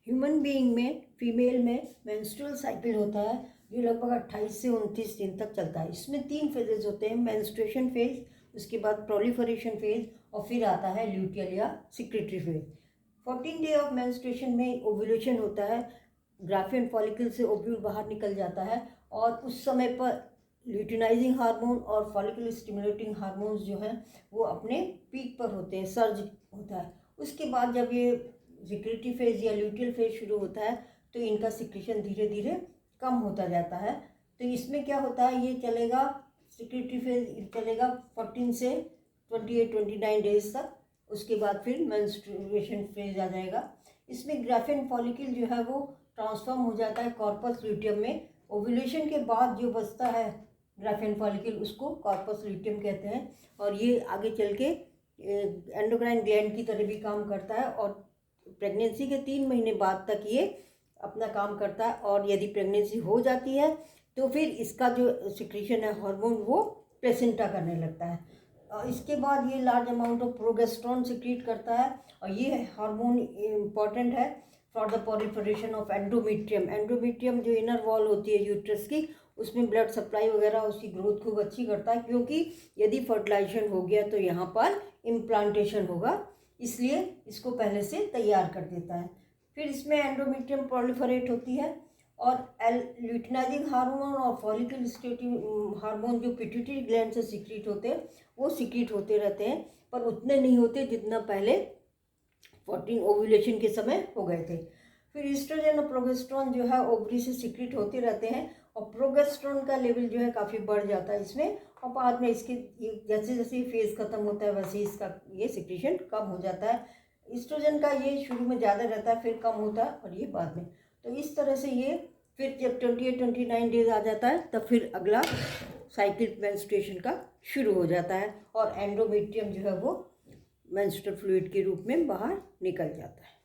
Human being में female में menstrual cycle होता है जो लगभग 28 से 29 दिन तक चलता है। इसमें 3 फेजेज होते हैं, मेंस्ट्रुएशन फेज, उसके बाद प्रोलिफरेशन फेज और फिर आता है ल्यूटियल या secretary phase. 14 day of menstruation में ओव्यूलेशन होता है, ग्राफियन फॉलिकल से ओव्यूल बाहर निकल जाता है और उस समय पर ल्यूटिनाइजिंग हार्मोन और फॉलिकल स्टिमुलेटिंग हार्मोन्स जो हैं वो अपने पीक पर होते हैं, सर्ज होता है। उसके बाद जब ये सिक्रेटरी फेज या ल्यूटियल फेज शुरू होता है तो इनका सिक्रेशन धीरे धीरे कम होता जाता है। तो इसमें क्या होता है, ये चलेगा, सिक्रेटरी फेज चलेगा 14 से 28-29 डेज तक। उसके बाद फिर मेंस्ट्रुएशन फेज आ जाएगा। इसमें ग्राफियन फॉलिकल जो है वो ट्रांसफॉर्म हो जाता है कॉर्पस ल्यूटियम में। ओव्यूलेशन के बाद जो बचता है ग्राफियन फॉलिकल उसको कॉर्पस ल्यूटियम कहते हैं और ये आगे चल के एंडोक्राइन ग्लैंड की तरह भी काम करता है और प्रेगनेंसी के 3 महीने बाद तक ये अपना काम करता है। और यदि प्रेगनेंसी हो जाती है तो फिर इसका जो सिक्रीशन है हार्मोन वो प्लेसेंटा करने लगता है और इसके बाद ये large amount of progesterone secrete करता है और ये हार्मोन इम्पॉर्टेंट है for the proliferation of endometrium. Endometrium जो इनर वॉल होती है यूट्रस की, उसमें ब्लड सप्लाई वगैरह उसकी ग्रोथ खूब अच्छी करता है, क्योंकि यदि फर्टिलाइजेशन हो गया तो यहाँ पर इम्प्लांटेशन होगा, इसलिए इसको पहले से तैयार कर देता है। फिर इसमें एंडोमेट्रियम प्रोलिफरेट होती है और ल्यूटिनाइजिंग हार्मोन और फॉलिकल स्टिमुलेटिंग हार्मोन जो पिट्यूटरी ग्लैंड से सिक्रीट होते हैं वो सिक्रीट होते रहते हैं, पर उतने नहीं होते जितना पहले 14 ओव्यूलेशन के समय हो गए थे। फिर ईस्ट्रोजन और प्रोजेस्टेरोन जो है ओवरी से सिक्रीट होते रहते हैं और प्रोजेस्टेरोन का लेवल जो है काफ़ी बढ़ जाता है इसमें और बाद में इसके जैसे जैसे ये फेज़ ख़त्म होता है वैसे इसका ये सिक्रीशन कम हो जाता है। ईस्ट्रोजन का ये शुरू में ज़्यादा रहता है, फिर कम होता है और ये बाद में। तो इस तरह से ये फिर जब 28-29 डेज आ जाता है तब फिर अगला साइकिल मेंस्ट्रुएशन का शुरू हो जाता है और एंडोमेट्रियम जो है वो मेंस्ट्रुअल फ्लूइड के रूप में बाहर निकल जाता है।